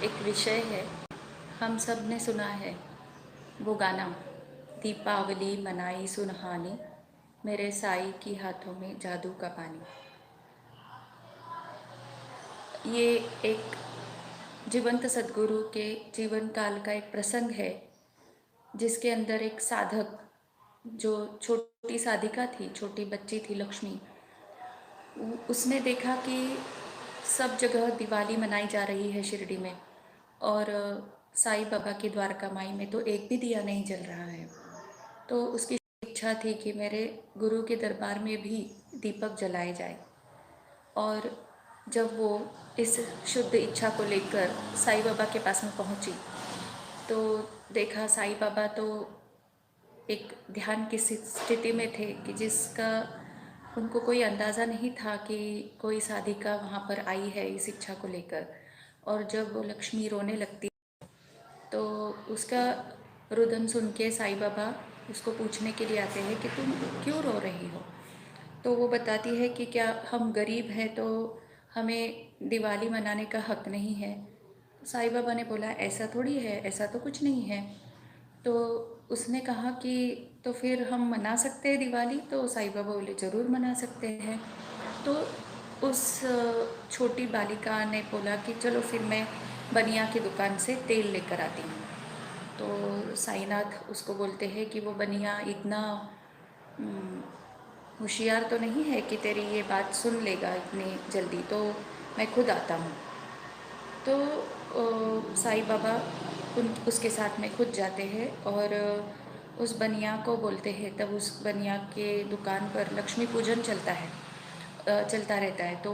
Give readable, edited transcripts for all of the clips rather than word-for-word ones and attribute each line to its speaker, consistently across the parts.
Speaker 1: एक विषय है। हम सब ने सुना है वो गाना, दीपावली मनाई सुनहानी, मेरे साईं की हाथों में जादू का पानी। ये एक जीवंत सद्गुरु के जीवन काल का एक प्रसंग है, जिसके अंदर एक साधक, जो छोटी साधिका थी, छोटी बच्ची थी लक्ष्मी, उसने देखा कि सब जगह दिवाली मनाई जा रही है शिरडी में, और साईं बाबा की द्वारका माई में तो एक भी दिया नहीं जल रहा है। तो उसकी इच्छा थी कि मेरे गुरु के दरबार में भी दीपक जलाए जाए। और जब वो इस शुद्ध इच्छा को लेकर साईं बाबा के पास में पहुंची, तो देखा साईं बाबा तो एक ध्यान की स्थिति में थे कि जिसका उनको कोई अंदाज़ा नहीं था कि कोई साधिका वहाँ पर आई है इस इच्छा को लेकर। और जब वो लक्ष्मी रोने लगती तो उसका रुदन सुन के साईं बाबा उसको पूछने के लिए आते हैं कि तुम क्यों रो रही हो। तो वो बताती है कि क्या हम गरीब हैं तो हमें दिवाली मनाने का हक नहीं है। साईं बाबा ने बोला ऐसा थोड़ी है, ऐसा तो कुछ नहीं है। तो उसने कहा कि तो फिर हम मना सकते हैं दिवाली। तो साईं बाबा बोले ज़रूर मना सकते हैं। तो उस छोटी बालिका ने बोला कि चलो फिर मैं बनिया की दुकान से तेल लेकर आती हूँ। तो साईनाथ उसको बोलते हैं कि वो बनिया इतना होशियार तो नहीं है कि तेरी ये बात सुन लेगा इतनी जल्दी, तो मैं खुद आता हूँ। तो साईं बाबा उसके साथ में खुद जाते हैं और उस बनिया को बोलते हैं। तब उस बनिया के दुकान पर लक्ष्मी पूजन चलता रहता है। तो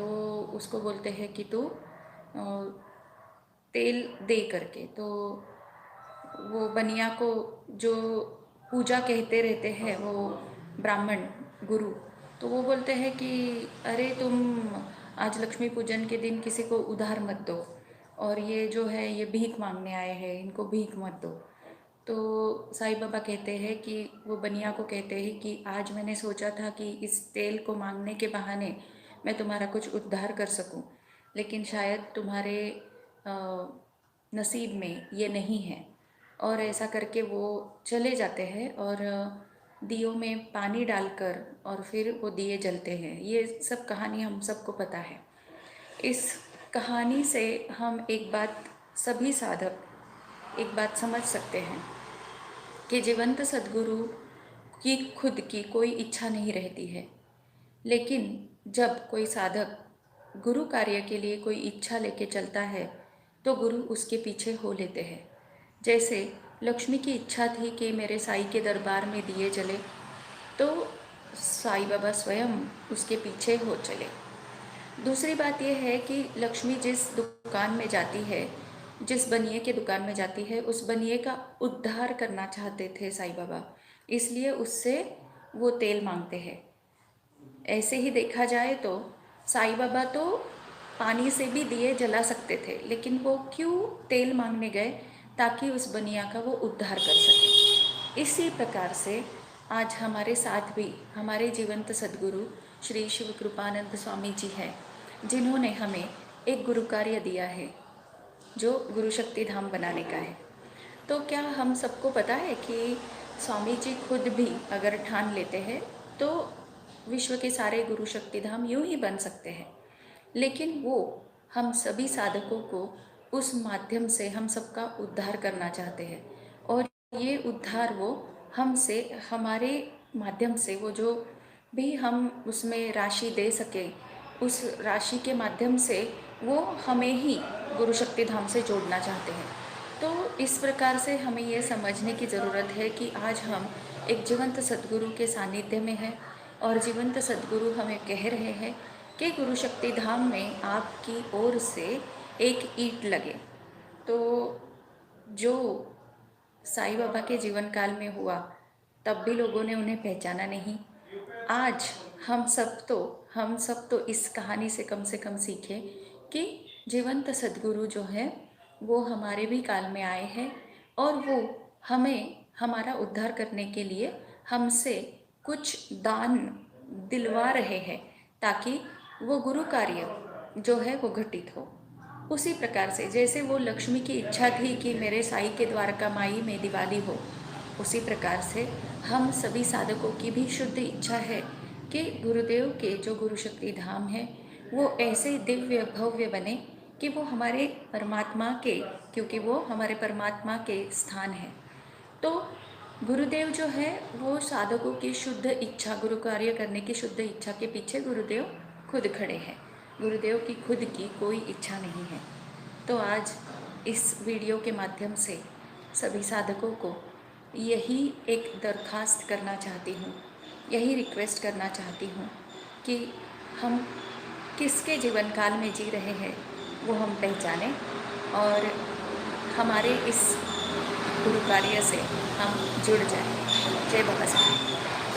Speaker 1: उसको बोलते हैं कि तू तेल दे करके। तो वो बनिया को जो पूजा कहते रहते हैं वो ब्राह्मण गुरु, तो वो बोलते हैं कि अरे तुम आज लक्ष्मी पूजन के दिन किसी को उधार मत दो, और ये जो है ये भीख मांगने आए हैं, इनको भीख मत दो। तो साईं बाबा कहते हैं कि वो बनिया को कहते हैं कि आज मैंने सोचा था कि इस तेल को मांगने के बहाने मैं तुम्हारा कुछ उद्धार कर सकूं, लेकिन शायद तुम्हारे नसीब में ये नहीं है। और ऐसा करके वो चले जाते हैं और दियों में पानी डालकर और फिर वो दिए जलते हैं। ये सब कहानी हम सबको पता है। इस कहानी से हम एक बात, सभी साधक एक बात समझ सकते हैं कि जीवंत सद्गुरु की खुद की कोई इच्छा नहीं रहती है, लेकिन जब कोई साधक गुरु कार्य के लिए कोई इच्छा लेके चलता है तो गुरु उसके पीछे हो लेते हैं। जैसे लक्ष्मी की इच्छा थी कि मेरे साईं के दरबार में दिए जले, तो साईं बाबा स्वयं उसके पीछे हो चले। दूसरी बात यह है कि लक्ष्मी जिस दुकान में जाती है, जिस बनिए के दुकान में जाती है, उस बनिए का उद्धार करना चाहते थे साईं बाबा, इसलिए उससे वो तेल मांगते हैं। ऐसे ही देखा जाए तो साईं बाबा तो पानी से भी दिए जला सकते थे, लेकिन वो क्यों तेल मांगने गए, ताकि उस बनिया का वो उद्धार कर सके। इसी प्रकार से आज हमारे साथ भी हमारे जीवंत सद्गुरु श्री शिव कृपानंद स्वामी जी हैं, जिन्होंने हमें एक गुरु कार्य दिया है जो गुरु शक्ति धाम बनाने का है। तो क्या हम सबको पता है कि स्वामी जी खुद भी अगर ठान लेते हैं तो विश्व के सारे गुरु शक्ति धाम यूं ही बन सकते हैं, लेकिन वो हम सभी साधकों को उस माध्यम से हम सबका उद्धार करना चाहते हैं। और ये उद्धार वो हमसे, हमारे माध्यम से, वो जो भी हम उसमें राशि दे सके, उस राशि के माध्यम से वो हमें ही गुरु शक्ति धाम से जोड़ना चाहते हैं। तो इस प्रकार से हमें ये समझने की ज़रूरत है कि आज हम एक जीवंत सद्गुरु के सानिध्य में हैं, और जीवंत सद्गुरु हमें कह रहे हैं कि गुरु शक्ति धाम में आपकी ओर से एक ईंट लगे। तो जो साईं बाबा के जीवन काल में हुआ, तब भी लोगों ने उन्हें पहचाना नहीं। आज हम सब तो इस कहानी से कम सीखें कि जीवंत सद्गुरु जो है वो हमारे भी काल में आए हैं, और वो हमें हमारा उद्धार करने के लिए हमसे कुछ दान दिलवा रहे हैं, ताकि वो गुरु कार्य जो है वो घटित हो। उसी प्रकार से जैसे वो लक्ष्मी की इच्छा थी कि मेरे साईं के द्वारका माई में दिवाली हो, उसी प्रकार से हम सभी साधकों की भी शुद्ध इच्छा है कि गुरुदेव के जो गुरु शक्ति धाम है वो ऐसे दिव्य भव्य बने कि वो हमारे परमात्मा के, क्योंकि वो हमारे परमात्मा के स्थान है। तो गुरुदेव जो है वो साधकों की शुद्ध इच्छा, गुरु कार्य करने की शुद्ध इच्छा के पीछे गुरुदेव खुद खड़े हैं। गुरुदेव की खुद की कोई इच्छा नहीं है। तो आज इस वीडियो के माध्यम से सभी साधकों को यही एक दरखास्त करना चाहती हूँ, यही रिक्वेस्ट करना चाहती हूँ कि हम किसके जीवन काल में जी रहे हैं वो हम पहचानें और हमारे इस गुरु कार्य से हम जुड़ जाएं। जय बाबा साहब।